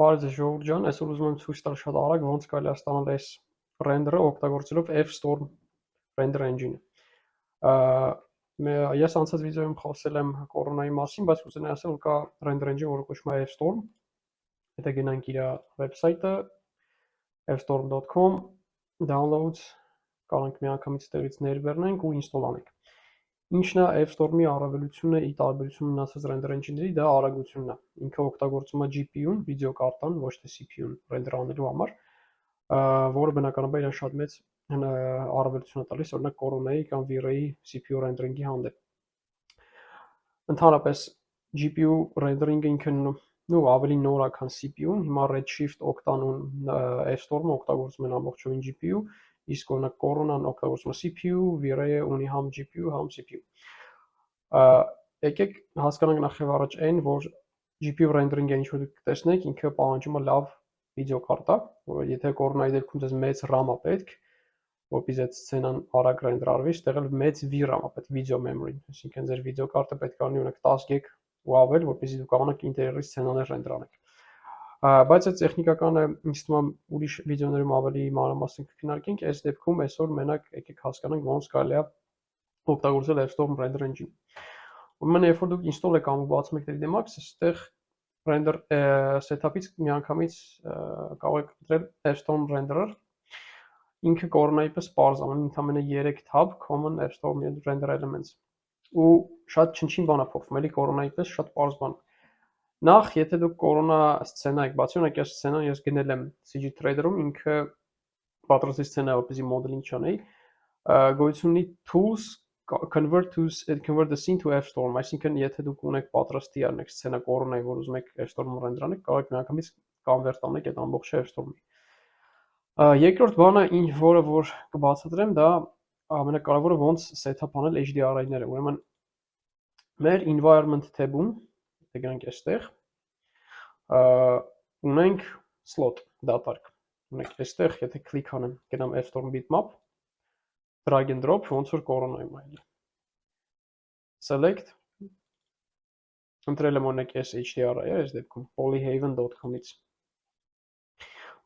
Բարև ձեզ ժողովուրդ ջան, այսօր ուզում եմ ցույց տալ շատ արագ ոնց կարելի է ստանալ այս ռենդերը օգտագործելով F-Storm render engine-ը։ Ես անցած վիդեոյում խոսել եմ կորոնայի մասին, բայց կուզենայի ասել, որ կա render engine, որը կոչվում է F-Storm։ Եթե գնանք իր վեբսայթը fstorm.com downloads, կարող միանգամից տեղից ներբեռնենք ու install անենք։ Ինչն է F-Storm-ի առավելությունը ի տարբերություն մնացած render engine-ների, դա արագությունն է։ Ինքը օգտագործում է GPU-ն, վիդեոկարտան, ոչ թե CPU-ն render անելու համար, որը բնականաբար իրեն շատ մեծ առավելություն է տալիս, օրինակ Corona-ի կամ V-Ray CPU rendering-ի հանդեպ։ Ընդհանրապես GPU rendering-ը ինքը ավելի նոր է, քան CPU-ն, հիմա Redshift, Octane-ն F-Storm-ը օգտագործում են ամբողջովին GPU, իսկ օրինակ Corona-ն օգտագործում է CPU, V-Ray-ը ունի համ GPU, համ CPU։ Եկեք հասկանանք նախ եւ առաջ այն, որ GPU rendering-ը ինչ որ դուք տեսնեք, ինքը պահանջում է լավ վիդեոկարտա, որ եթե Corona-ի դեպքում ձեզ մեծ RAM-ը պետք, որպեսզի այդ սցենան արագ render արվի, այստեղ էլ մեծ VRAM-ը պետք, video memory, այսինքն ձեր վիդեոկարտը պետք է ունի օրինակ 10 GB ու ավել, որպեսզի դուք կարողանաք ինտերիերի սցենաներ render անեք։ Բայց այդ տեխնիկականը ինձ թվում է ուրիշ վիդեոներում ավելի մանրամասն կքննարկենք, այս դեպքում այսօր մենակ եկեք հասկանանք ոնց կարելի է օգտագործել F-Storm render engine։ Ուրեմն երբ որ դուք install եք անում բացում եք 3D Max, այստեղ render setup-ից միանգամից կարող եք ընտրել F-Storm renderer։ Ինքը Corona-ի պես պարզ է, ունի ընդամենը 3 tab common F-Storm render elements։ Ու շատ չնչին բան է փոխվում, էլի Corona-ի պես շատ պարզ բան։ Նախ, եթե դուք Corona սցենա եք բացի, օրինակ այս սցենան ես գնել եմ CG Trader-ում, ինքը պատրաստի սցենա է, որպեսզի modeling չանեի, գոյություն ունի tools convert the scene to F-Storm, այսինքն եթե դուք ունեք պատրաստի արնեք սցենա Corona-ի, որ ուզում եք F-Storm render անեք, կարող եք միանգամից convert անեք այդ ամբողջ F-Storm-ի։ Երկրորդ բանը, որը որ կբացատրեմ, դա ամենակարևորը ոնց set-up անել HDRI-ները։ Ուրեմն մեր environment tab-ում, եթե գանք այստեղ, ունենք slot դատարկ։ Ունենք այստեղ, եթե click անեմ, գնամ F-Storm bitmap, drag and drop, ոնց որ Corona-ում այլ։ Select, ընտրել եմ օրինակ այս HDRI-ը, այս դեպքում polyhaven.com-ից։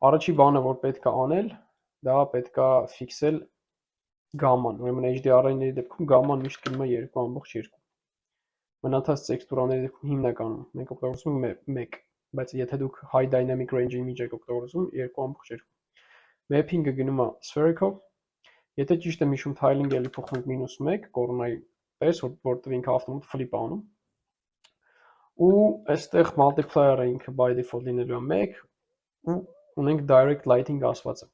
Առաջի բանը, որ պետք է անել, դա պետք է ֆիքսել գամման, ուրեմն HDRI-ների դեպքում գամման միշտ գնում է 2.2։ Մնացած տեքստուրաների դեպքում հիմնականում մենք օգտագործում ենք 1, բայց եթե դուք high dynamic range image եք օգտագործում 2.2։ Mapping-ը գնում է spherical։ Եթե ճիշտ եմ հիշում, tiling-ը էլի փոխում ենք -1, Corona-ի պես, որտեղ ինքը ավտոմատ flip անում։ Ու այստեղ multiplier-ը ինքը by default լինելու է 1 ու ունենք direct lighting ասվածը։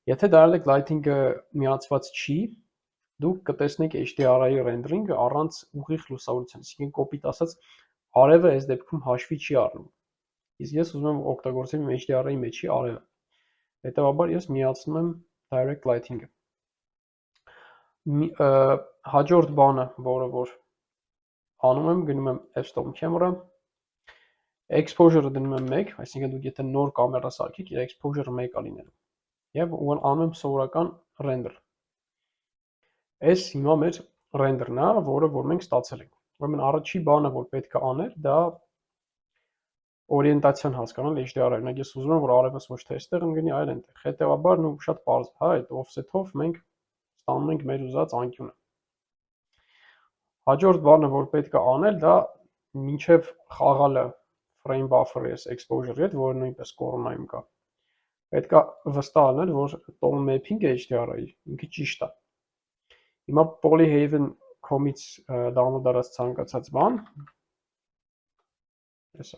Եթե direct lighting-ը միացված չի, դուք կտեսնեք HDRI rendering-ը առանց ուղիղ լուսավորության, այսինքն կոպիտ ասած արևը այս դեպքում հաշվի չի առնում։ Իսկ ես ուզում եմ օգտագործեմ HDRI-ի մեջի արևը։ Հետևաբար ես միացնում եմ direct lighting-ը։ Հաջորդ բանը, որը որ անում եմ, գնում եմ F-Storm camera, exposure-ը դնում եմ 1, այսինքն դուք եթե նոր կամերա սարքեք, իր exposure-ը 1 է լինելու։ Եվ անում եմ սովորական render։ Այս հիմա մեր render-ն է, որը որ մենք ստացել ենք։ Ուրեմն առաջի բանը, որ պետք է անել, դա օրիենտացիան հասկանալ HDRI-ը։ Օրինակ ես ուզում եմ, որ արևս ոչ թե այստեղ ընկնի, այլ այնտեղ։ Հետևաբար շատ պարզ է, հա, այդ offset-ով մենք ստանում ենք մեր ուզած անկյունը։ Հաջորդ բանը, որ պետք է անել, դա մինչև խաղալը frame buffer-ի exposure-ի հետ, որը նույնպես Corona-ում կա։ Պետք է վստահ լինել, որ tone mapping-ը HDRI-ի ինքը ճիշտ է։ Հիմա polyhaven.com-ից download արած ցանկացած բան, հեսա։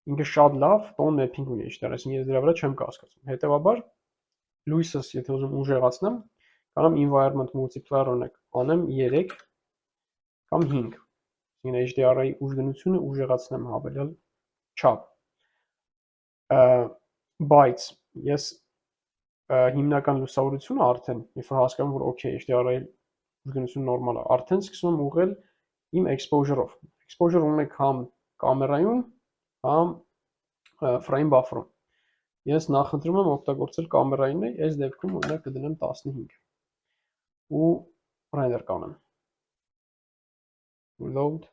Ինքը շատ լավ tone mapping ունի HDRI, այսինքն ես դրա վրա չեմ կասկածում։ Հետևաբար լույսս, եթե ուզում ուժեղացնեմ, կարող եմ environment multiplier օրինակ անեմ 3 կամ 5։ Այսինքն HDRI-ի ուժգնությունը ուժեղացնեմ հավելյալ չափ։ Բայց ես հիմնական լուսավորությունը արդեն, երբ որ հասկանում որ OK, HDRI-ի ուժգնությունը նորմալ է, արդեն սկսում եմ ուղղել իմ exposure-ով։ Exposure ունենք համ կամերայում, համ frame buffer-ում։ Ես նախընտրում եմ օգտագործել կամերային, այս դեպքում օրինակ կդնեմ 15 ու render կանեմ։ Load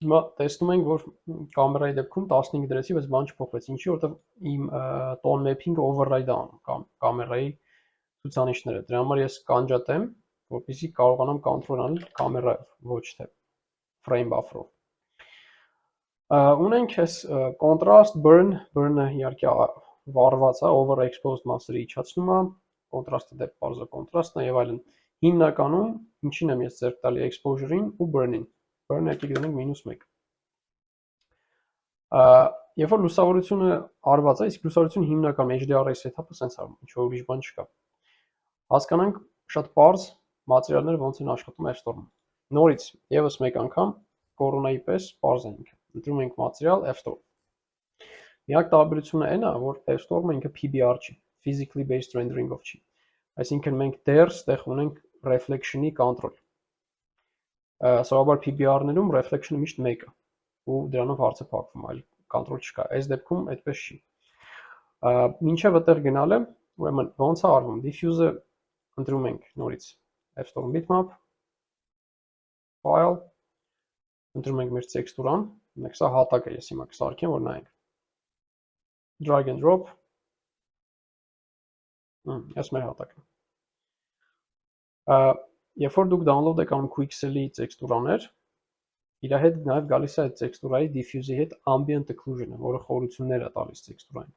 Հիմա տեսնում ենք, որ կամերայի դեպքում 15 դրեցի, բայց բան չփոխվեց։ Ինչի, որովհետև իմ tone mapping-ը override է անում կամերայի ցուցանիշները։ Դրա համար ես կանջատեմ, որպեսզի կարողանամ կոնտրոլ անել կամերայով, ոչ թե frame buffer-ով։ Ունենք այս contrast, burn-ը իհարկե վառված է, overexposed mass-ը իջացնում է, կոնտրաստը դեպ բարձր կոնտրաստն է եւ այլն։ Հիմնականում ինչին եմ ես ձեռք տալի exposure-ին ու burn-ին։ Burn-ը եկեք դնենք -1։ Երբ որ լուսավորությունը արված է, իսկ լուսավորությունը հիմնականում HDRI setup-ը sense արվում, ինչ որ ուրիշ բան չկա։ Հասկանանք շատ པարզ մատերիալները ոնց են աշխատում f-storm-ում։ Նորից եւս մեկ անգամ կորոնայի պես པարզ է ինքը։ Ընտրում ենք մատերիալ f-storm։ Միակ տարբերությունը այն է, որ f-storm-ը ինքը PBR չի, physically based rendering-ով չի։ Այսինքն մենք դեռ ստեղ ունենք reflection-ի control։ Սովորաբար PBR-ներում reflection-ը միշտ 1 է ու դրանով հարցը փակվում, այլ control չկա։ Այս դեպքում այդպես չի։ Մինչև այդտեղ գնալը, ուրեմն ոնց է արվում։ Diffuse-ը ընտրում ենք նորից f-storm bitmap, file, ընտրում ենք մեր տեքստուրան, մենք սա հատակ է, ես հիմա կսարքեմ, որ նայենք։ Drag and drop։ Այս մեր հատակն է։ Երբ որ դուք download եք անում Quixel-ի տեքստուրաներ, իր հետ նաև գալիս է այդ տեքստուրայի diffuse-ի հետ ambient occlusion-ը, որը խորություններ է տալիս տեքստուրային։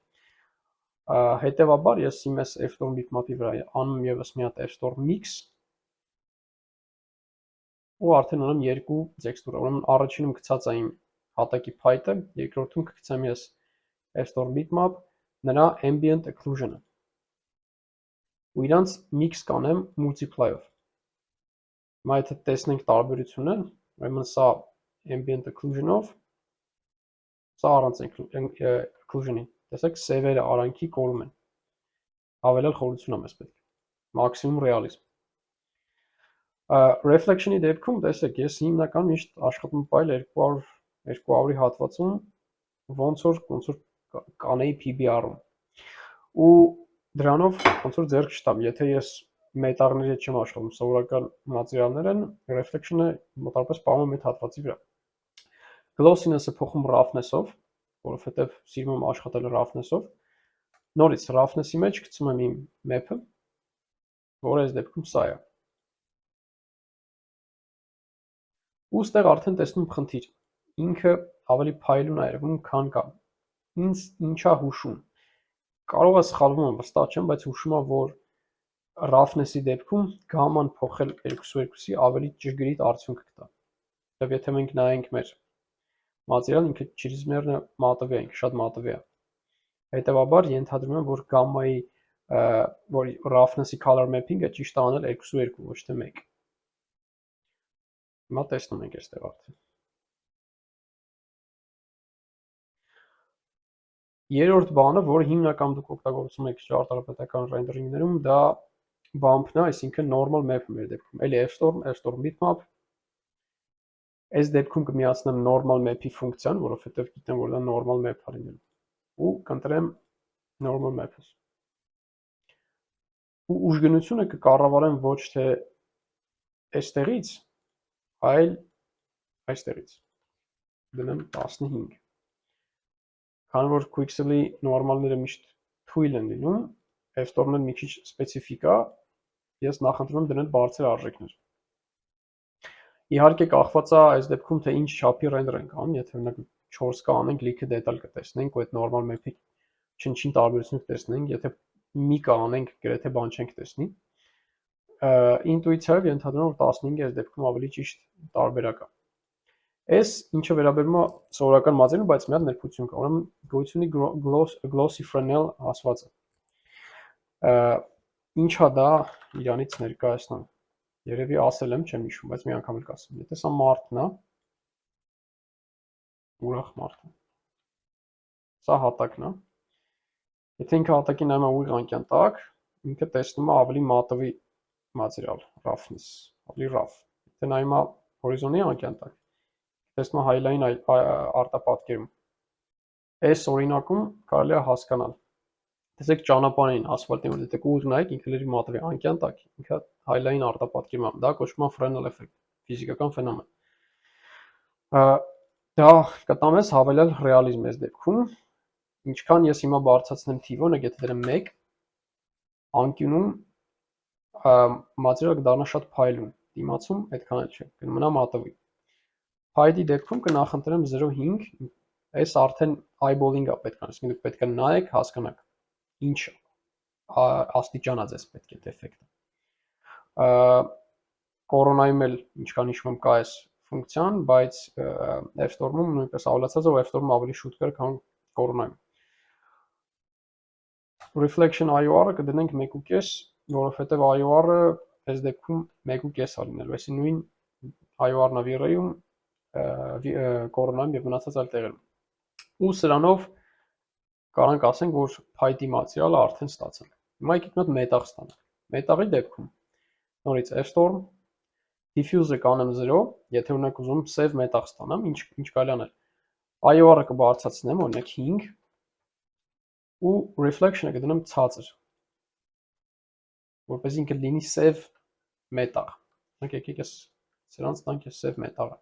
Հետևաբար ես իմ այս f-storm bitmap-ի վրա անում եւս մի հատ f-storm mix ու արդեն ունեմ երկու տեքստուրա։ Ուրեմն առաջինում գցած է իմ հատակի փայտը, երկրորդում կգցեմ ես f-storm bitmap, նրա ambient occlusion-ը։ Ու իրանց mix կանեմ multiply-ով։ Հիմա եթե տեսնենք տարբերությունը, ուրեմն սա ambient occlusion-ով, սա առանց occlusion-ի։ Տեսեք, սևերը արանքի կորում են։ Հավելյալ խորություն է մեզ պետք։ Մաքսիմում ռեալիզմ։ Reflection-ի դեպքում, տեսեք, ես հիմնական միշտ աշխատում պայել 200-ի հատվածում, ոնց որ կանեի PBR-ում։ Ու դրանով ոնց որ ձեռք չտամ, եթե ես մետաղների հետ չեմ աշխատում, սովորական մատերիալներ են, reflection-ը մոտավորապես պահում եմ այդ հատվածի վրա։ Glossiness-ը փոխում roughness-ով, որովհետև սիրում եմ աշխատել roughness-ով։ Նորից roughness-ի մեջ գցում եմ իմ map-ը, որը այս դեպքում սա է։ Ու ստեղ արդեն տեսնում խնդիր։ Ինքը ավելի փայլուն է երևում, քան կա։ Ինձ ինչա հուշում։ Կարող է սխալվում եմ, վստահ չեմ, բայց հուշում է, որ roughness-ի դեպքում գամման փոխել 2.2-ի ավելի ճշգրիտ արդյունք կտա։ Եվ եթե մենք նայենք մեր մատերիալ, ինքը չիզմերնը մատովի է, ինքը շատ մատովի է։ Հետևաբար ենթադրում եմ, որ գամմայի որ roughness-ի color mapping-ը ճիշտ է անել 2.2, ոչ թե 1։ Հիմա տեսնում ենք այստեղ արդեն։ Երրորդ բանը, որը հիմնական դուք օգտագործում եք ճարտարապետական ռենդերինգներում, դա bump-ն է, այսինքն normal map-ը մեր դեպքում։ Էլի f-storm bitmap։ Այս դեպքում կմիացնեմ normal map-ի ֆունկցիան, որովհետև գիտեմ, որ դա normal map-ա լինելու։ Ու կընտրեմ normal map-ը։ Ու ուժգնությունը կկառավարեմ ոչ թե այստեղից, այլ այստեղից։ Դնեմ 15։ Քանի որ Quixel-ի նորմալները միշտ թույլ են լինում, f-storm-ն մի քիչ սպეციფիկ է, ես նախընտրում եմ դնել բարձր արժեքներ։ Իհարկե կախված է այս դեպքում թե ինչ չափի render ենք անում, եթե օրինակ 4K անենք, լիքը դետալ կտեսնենք, ու այդ normal map-ի չնչին տարբերություն կտեսնենք, եթե մի կա անենք, գրեթե բան չենք տեսնի։ Ինտուիցիայով ենթադրում եմ, որ 15-ը այս դեպքում ավելի ճիշտ տարբերակ է։ Այս ինչը վերաբերում է սովորական մատերիալին, բայց մի հատ ներբուծություն կա, ուրեմն գոյությունի glossy Fresnel ասվածը։ Ինչա դա իրանից ներկայացնում։ Երևի ասել եմ, չեմ հիշում, բայց մի անգամ էլ կասեմ։ Եթե սա մարդն է, ուրախ մարդ է։ Սա հատակն է։ Եթե ինքը հատակի նայում է ուղիղ անկյան տակ, ինքը տեսնում է ավելի մատովի մատերիալ, roughness, ավելի rough։ Եթե նայում է հորիզոնի անկյան տակ, տեսնում է highline արտապատկերում։ Այս օրինակում կարելի է հասկանալ։ Տեսեք ճանապարհին, ասֆալտին, որ եթե ուղիղ նայեք, ինքը լրիվ մատովի անկյան տակ, ինքը highline արտապատկերում է։ Դա կոչվում է Fresnel effect, ֆիզիկական ֆենոմեն։ Դա կտա մեզ հավելյալ ռեալիզմ այս դեպքում, ինչքան ես հիմա բարձրացնեմ թիվը, եթե դրեմ 1, անկյունում մատերիալը կդառնա շատ փայլուն, դիմացում այդքան էլ չէ, կմնա մատովի։ Փայլի դեպքում կնախընտրեմ 0.5, այս արդեն eyeballing-ա պետք է, այսինքն դուք պետք է նայեք, հասկանաք ինչ աստիճանա ձեզ պետք է դեֆեկտը։ Կորոնայում էլ ինչքան հիշում եմ կա այս ֆունկցիան, բայց F-Storm-ում նույնպես ավելացած, ու F-Storm-ը ավելի շուտ կար, քան կորոնայում։ Reflection IOR-ը կդնենք 1.5, որովհետև IOR-ը այս դեպքում 1.5 է լինելու, այսինքն նույն IOR-ն է Virrey-ում, կորոնայում եւ մնացած այլ տեղերում։ Ու սրանով կարանք ասենք, որ փայտի մատերիալը արդեն ստացանք։ Հիմա եկեք մոտ մետաղ ստանանք։ Մետաղի դեպքում նորից F-Storm, diffuse-ը կանեմ 0, եթե օրինակ ուզում save մետաղ ստանամ, ինչ կարելի անել։ IOR-ը կբարձրացնեմ, օրինակ 5, ու reflection-ը կդնեմ ցածր, որպես ինքը լինի save մետաղ։ Օրինակ եկեք ես սրանց տանք ես save մետաղը։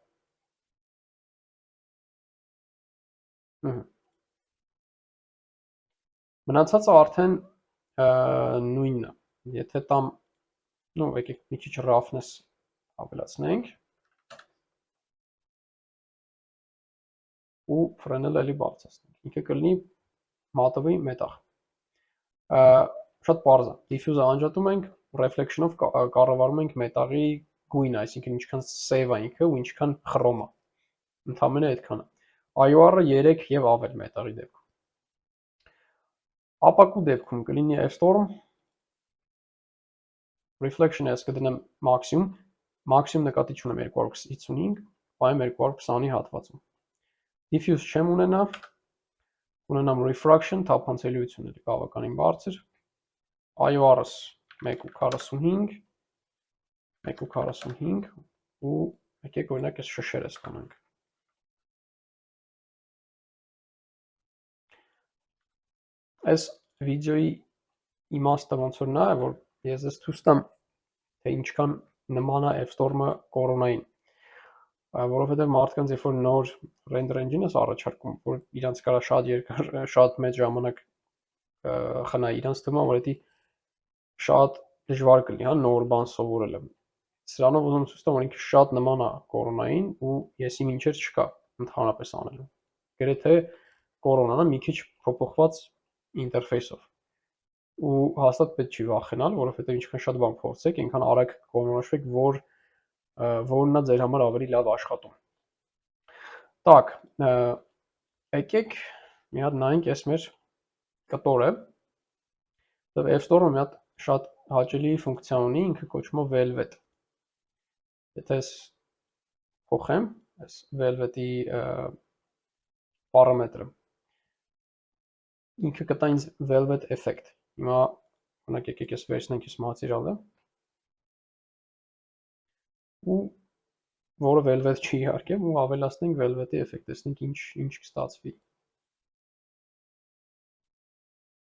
Մնացածը արդեն նույնն է, եթե տամ, եկեք մի քիչ roughness ավելացնենք, ու ֆրենել էլի բարձրացնենք, ինքը կլինի մատովի մետաղ, շատ պարզ է, diffuse-ը անջատում ենք, reflection-ով կառավարում ենք մետաղի գույնը, այսինքն ինչքան save է ինքը ու ինչքան խրոմ է, ընդամենը այդքանը, IOR-ը 3 և ավել մետաղի դեպքում։ Ապակու դեպքում կլինի F-Storm, reflection-ը ես կդնեմ մաքսիմում, մաքսիմում նկատի չունեմ 255, պայեմ 220-ի հատվածում։ Diffuse չեմ ունենա, ունենամ refraction, թափանցելիություն էլի բավականին բարձր, IOR-ս 1.45, 1.45 ու եկեք օրինակ այս շշերը ստանանք։ Այս վիդեոյի իմաստը ոնց որ նա է, որ ես ձեզ ցույց տամ, թե ինչքան նման է F-Storm-ը կորոնային, որովհետև մարդկանց երբ որ նոր render engine ես առաջարկում, որ իրանց կարա շատ երկար, շատ մեծ ժամանակ խնայի, իրանց թվում է, որ դա շատ դժվար կլինի, հա, նոր բան սովորելը։ Սրանով ուզում ցույց տամ, որ ինքը շատ նման է կորոնային ու եսի մինչեր չկա ընդհանրապես անելու։ Գրեթե կորոնան է մի քիչ փոփոխված ինտերֆեյսով։ Ու հաստատ պետք չի վախենալ, որովհետև ինչքան շատ բան փորձեք, այնքան արագ կորոնաշվեք, որն է ձեր համար ավելի լավ աշխատում։ Так, եկեք մի հատ նայենք այս մեր կտորը։ F-Storm-ը մի հատ շատ հաճելի ֆունկցիա ունի, ինքը կոչվում է velvet։ Եթե ես փոխեմ այս velvet-ի պարամետրը, ինքը կտա ինձ velvet effect։ Հիմա օրինակ եկեք ես վերցնենք այս մատերիալը, ու որը velvet չի իհարկե, ու ավելացնենք velvet-ի effect, տեսնենք ինչ կստացվի։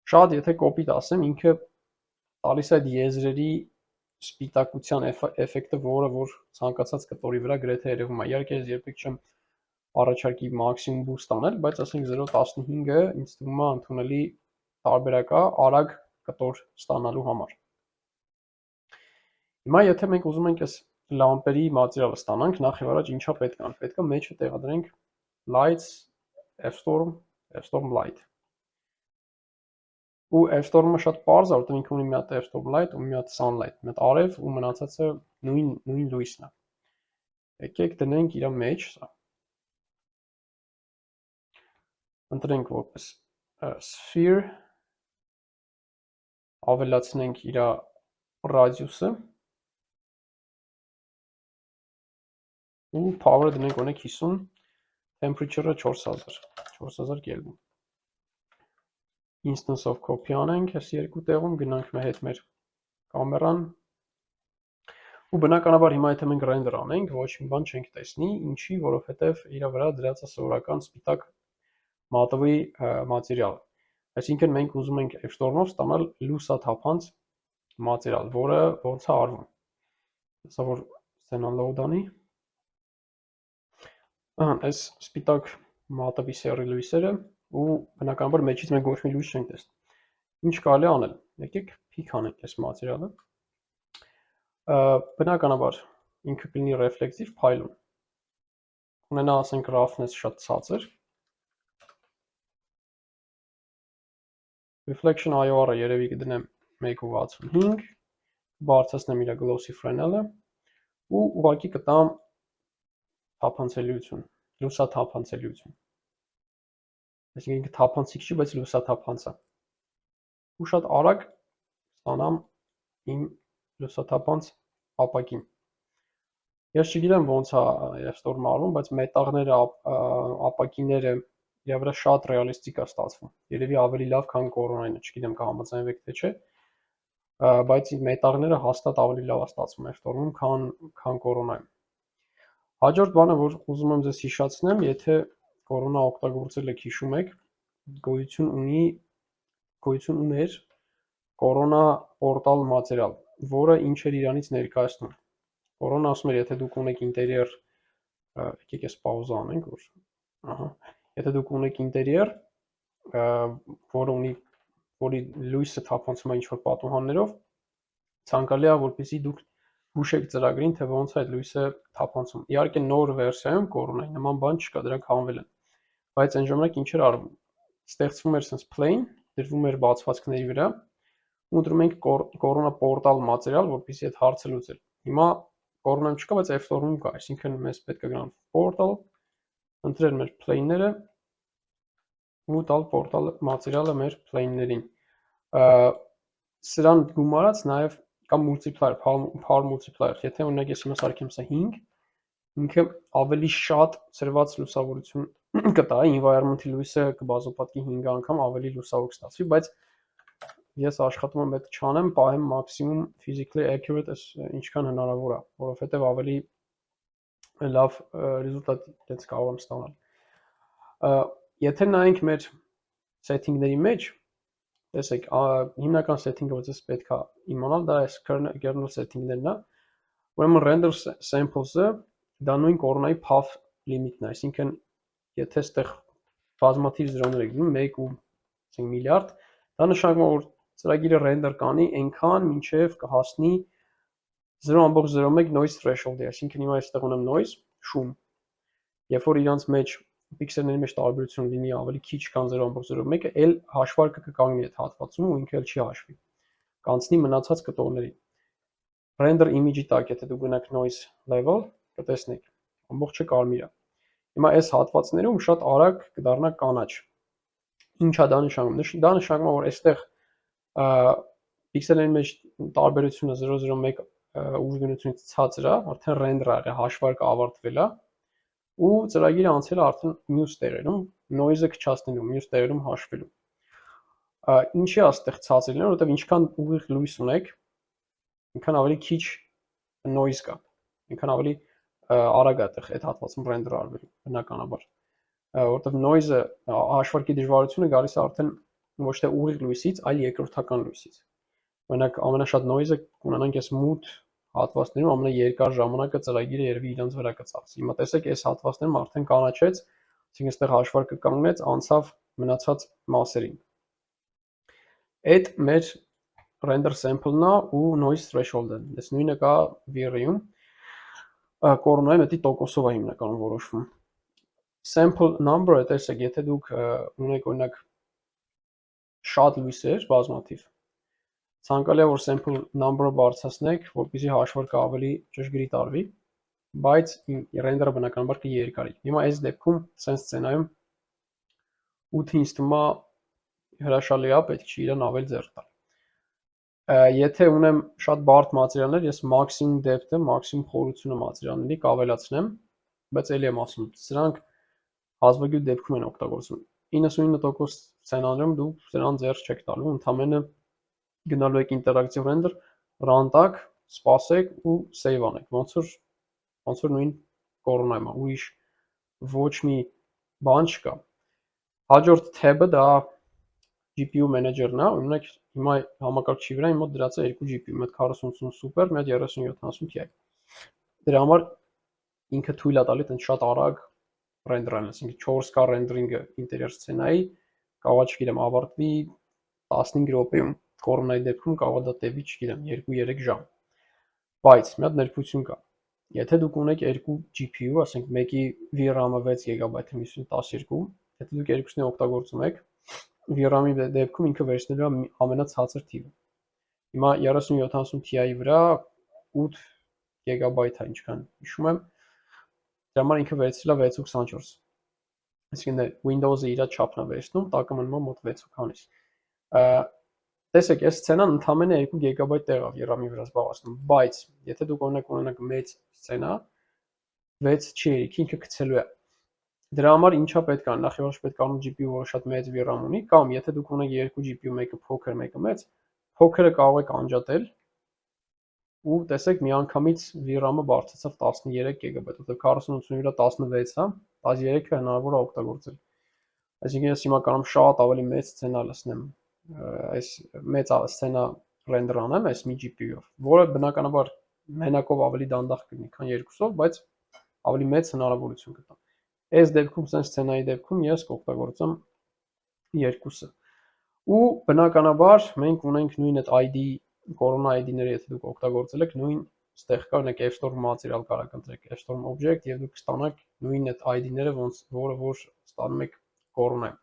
Շատ եթե կոպիտ ասեմ, ինքը տալիս է այդ եզրերի սպիտակության էֆեկտը, որը որ ցանկացած կտորի վրա գրեթե երևում է։ Իհարկե ես երբեք չեմ առաջարկի մաքսիմում բուստ անել, բայց ասենք 0.15-ը ինձ թվում է ընդունելի տարբերակ է արագ կտոր ստանալու համար։ Հիմա եթե մենք ուզում ենք այս լամպերի մատերիալը ստանանք, նախ եւ առաջ ինչա պետք է, պետք է մեջը տեղադրենք lights, F-Storm light։ Ու F-Storm-ը շատ պարզ է, որտեղ ինքը ունի մի հատ F-Storm light ու մի հատ sunlight, մի հատ արև ու մնացածը նույն լույսն է։ Եկեք դնենք իր մեջ սա։ Ընտրենք որպես sphere, ավելացնենք իր ռադիուսը ու power-ը դնենք օրինակ 50, temperature-ը 4000 Kelvin։ Instance of copy անենք այս երկու տեղում, գնանք հետ մեր կամերան, ու բնականաբար հիմա եթե մենք render անենք, ոչ մի բան չենք տեսնի, ինչի, որովհետև իր վրա դրած է սովորական սպիտակ մատովի մատերիալ։ Այսինքն մենք ուզում ենք F-Storm-ով ստանալ լուսաթափանց մատերիալ, որը ոնց է արվում։ Հեսա որ սցենան load անի։ Այս սպիտակ մատովի սեռի լույսերը ու բնականաբար մեջից մենք ոչ մի լույս չենք տեսնում։ Ինչ կարելի է անել։ Եկեք փիք անենք այս մատերիալը։ Բնականաբար ինքը կլինի ռեֆլեկտիվ փայլուն։ Ունենա ասենք roughness շատ ցածր։ Reflection IOR-ը երևի կդնեմ 1.65, բարձրացնեմ իր glossy fresnel-ը ու ուղղակի կտամ թափանցելիություն, լուսաթափանցելիություն։ Այսինքն ինքը թափանցիկ չի, բայց լուսաթափանց է։ Ու շատ արագ ստանամ իմ լուսաթափանց ապակին։ Ես չգիտեմ ոնց է այստեղ մարվում, բայց մետաղները, ապակիները իր վրա շատ ռեալիստիկ է ստացվում։ Երևի ավելի լավ, քան կորոնայինը, չգիտեմ կհամաձայնվեք թե չէ, բայց մետաղները հաստատ ավելի լավ է ստացվում այստեղում, քան կորոնայում։ Հաջորդ բանը, որ ուզում եմ ձեզ հիշեցնեմ, եթե կորոնա օգտագործել եք, հիշում եք, գոյություն ուներ կորոնա պորտալ մատերիալ, որը ինչ էր իրանից ներկայացնում։ Կորոնա ասում էր, եթե դուք ունեք ինտերիեր, եկեք ես պաուզա անենք, որ ահա, եթե դուք ունեք ինտերիեր, որի լույսը թափանցում է ինչ-որ պատուհաններով, ցանկալի է, որպեսզի դուք հուշեք ծրագրին, թե ոնց է այդ լույսը թափանցում։ Իհարկե նոր վերսիայում կորոնայի նման բան չկա, դրանք հանվել են։ Բայց այն ժամանակ ինչ էր արվում։ Ստեղծվում էր sense plane, դրվում էր բացվածքների վրա, ու ընտրում ենք կորոնա պորտալ մատերիալ, որպեսզի այդ հարցը լուծել։ Հիմա կորոնայում չկա, բայց F-Storm-ում կա, այսինքն մեզ պետք է գնալ portal, ընտրել մեր plane-ները ու տալ portal մատերիալը մեր plane-ներին։ Սրան գումարած նաև կա multiplier, power multiplier, եթե օրինակ ես հիմա սարքեմ սա 5, ինքը ավելի շատ ծրված լուսավորություն կտա, environment-ի լույսը կբազոպատկի 5 անգամ ավելի լուսավոր կստացվի, բայց ես աշխատում եմ այդ չանեմ, պահեմ maximum physically accurate ինչքան հնարավոր է, որովհետև ավելի լավ ռեզուլտատ դից կարող եմ ստանալ։ Եթե նայենք մեր setting-ների մեջ, տեսեք, հիմնական setting-ը, որ ձեզ պետք է իմանալ, դա այս kernel setting-ներն է, ուրեմն render samples-ը դա նույն կորոնայի path limit-ն է, այսինքն եթե այստեղ բազմաթիվ զրոներ եք դնում, 1 միլիարդ, դա նշանակում է, որ ծրագիրը render կանի այնքան, մինչև կհասնի 0.01 noise threshold-ի, այսինքն հիմա այստեղ ունեմ noise, շում, երբ որ իրանց մեջ պիքսելների մեջ տարբերություն լինի ավելի քիչ քան 0.01-ը, էլ հաշվարկը կկանգնի այդ հատվածում ու ինքը էլ չի հաշվի։ Կանցնի մնացած կտորների։ Render image-ի տակ, եթե դուք գնաք noise level, կտեսնեք, ամբողջը կարմիր է։ Հիմա այս հատվածներում շատ արագ կդառնա կանաչ։ Ինչ է դա նշանակում։ Դա նշանակում է, որ այստեղ պիքսելների մեջ տարբերությունը 0.01 ուժգնությունից ցածր է, արդեն render ա եղել, հաշվարկը ավարտվել է, ու ծրագիրը անցել է արդեն մյուս տեղերում, noise-ը քչացնելու, մյուս տեղերում հաշվելու։ Ինչի է այստեղ ցածր լինել, որովհետև ինչքան ուղիղ լույս ունեք, այնքան ավելի քիչ noise կա, այնքան ավելի արագ է այդ հատվածում render արվելու, բնականաբար։ Որովհետև noise-ը հաշվարկի դժվարությունը գալիս է արդեն ոչ թե ուղիղ լույսից, այլ երկրորդական լույսից։ Օրինակ ամենաշատ noise-ը կունենանք այս մութ հատվածներում ամենաերկար ժամանակը ծրագիրը երևի իրանց վրա կծախսի։ Հիմա տեսեք, այս հատվածներում արդեն կանաչեց, այսինքն այստեղ հաշվարկը կանգնեց, անցավ մնացած մասերին։ Այդ մեր render sample-ն է ու noise threshold-ը։ Այս նույնը կա VR-ում։ Կորոնայում դա տոկոսով է հիմնականում որոշվում։ Sample number-ը, տեսեք, եթե դուք ունեք օրինակ շատ լույսեր, բազմաթիվ, ցանկալի է, որ sample number-ը բարձրացնեք, որպեսզի հաշվարկը ավելի ճշգրիտ արվի, բայց render-ը բնականաբար կերկարի։ Հիմա այս դեպքում sense սցենայում 8-ը ինձ թվում է հրաշալի է, պետք չի իրան ավել ձեռք տալ։ Եթե ունեմ շատ բարդ մատերիալներ, ես maximum depth-ը, maximum խորությունը մատերիալների կավելացնեմ, բայց ելի եմ ասում, սրանք հազվագյուտ դեպքում են օգտագործվում։ 99% սցենաներում դուք սրան ձեռք չեք տալու, ընդամենը գնալու եք ինտերակտիվ render, run տաք, սպասեք ու save անեք, ոնց որ նույն կորոնայում է, ուրիշ ոչ մի բան չկա։ Հաջորդ tab-ը դա GPU manager-ն է, օրինակ հիմա համակարգչի վրա իմ մոտ դրած է 2 GPU, մի հատ 4080 Super, մի հատ 3070 Ti։ Դրա համար ինքը թույլ է տալի այդպես շատ արագ ռենդերան, ասենք 4K ռենդերինգը ինտերիեր սցենայի կարող է, չգիտեմ, ավարտվի 15 րոպեում, կորոնայի դեպքում կարող է դա տևի, չգիտեմ, 2-3 ժամ։ Բայց մի հատ ներբույցություն կա։ Եթե դուք ունեք երկու GPU, ասենք մեկի VRAM-ը 6 GB-ը, մյուսին 12, եթե դուք երկուսն օգտագործում եք, VRAM-ի դեպքում ինքը վերցնելու է ամենացածր թիվը։ Հիմա 3070 Ti-ի վրա 8 GB-ը, ինչքան հիշում եմ, դրա համար ինքը վերցրել է 6.24։ Այսինքն Windows-ը իր չափն է վերցնում, տակը մնում է մոտ 6.20։ Տեսեք, այս սցենան ընդամենը 2 GB տեղ է VRAM-ի վրա զբաղեցնում, բայց եթե դուք օրինակ ունենաք մեծ սցենա, 6 չի երիքի, ինքը գցելու է։ Դրա համար ինչա պետք է, նախ եւ առաջ պետք է առնում GPU, որը շատ մեծ VRAM ունի, կամ եթե դուք ունեք երկու GPU, մեկը փոքր, մեկը մեծ, փոքրը կարող եք անջատել ու տեսեք միանգամից VRAM-ը բարձրացավ 13 GB, որտեղ 4080-ի վրա 16 է, 13-ը հնարավոր է օգտագործել։ Այսինքն ես հիմա կարող եմ շատ ավելի մեծ սցենա լցնեմ, այս մեծ սցենա ռենդեր անեմ այս մի GPU-ով, որը բնականաբար մենակով ավելի դանդաղ կլինի, քան երկուսով, բայց ավելի մեծ հնարավորություն կտա։ Այս դեպքում, sense սցենայի դեպքում ես կօգտագործեմ երկուսը։ Ու բնականաբար մենք ունենք նույն այդ ID, Corona ID-ները, եթե դուք օգտագործել եք, նույն ստեղ կա, օրինակ F-Storm material կարող ընտրեք, F-Storm object եւ դուք ստանաք նույն այդ ID-ները, որը որ ստանում եք Corona-ում։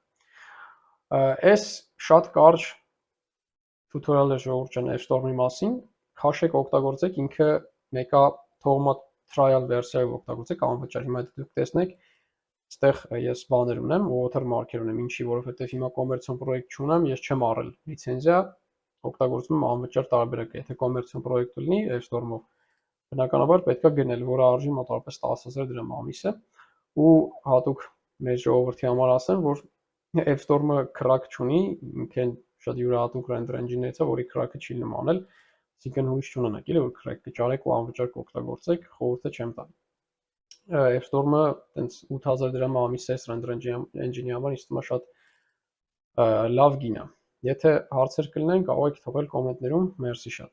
Այս շատ կարճ tutorial-ը ժողովուրդ ջան F-Storm-ի մասին, քաշեք օգտագործեք, ինքը մեկա թողմա trial վերսիայով օգտագործեք անվճար։ Հիմա դուք տեսնեք, այստեղ ես բաներ ունեմ, watermark-եր ունեմ, ինչի, որովհետև հիմա կոմերցիոն պրոյեկտ չունեմ, ես չեմ առել լիցենզիա, օգտագործում եմ անվճար տարբերակը։ Եթե կոմերցիոն պրոյեկտ լինի F-Storm-ով, բնականաբար պետք է գնել, որը արժի մոտավորապես 10,000 դրամ ամիսը, ու հատուկ մեր ժողովրդի համար ասեմ, որ F-Storm-ը crack չունի, ինքն շատ յուրահատուկ render engine-ից է, որի crack-ը չի նմանել, այսինքն հույս չունենաք, որ crack կճարեք ու անվճար կօգտագործեք, խորհուրդը չեմ տա։ F-Storm-ը տենց 8000 դրամ ամիս է render engine-ի համար, ինձ թվում է շատ լավ գին է։ Եթե հարցեր կլինեն, կարող եք թողել կոմենտներում, մերսի շատ։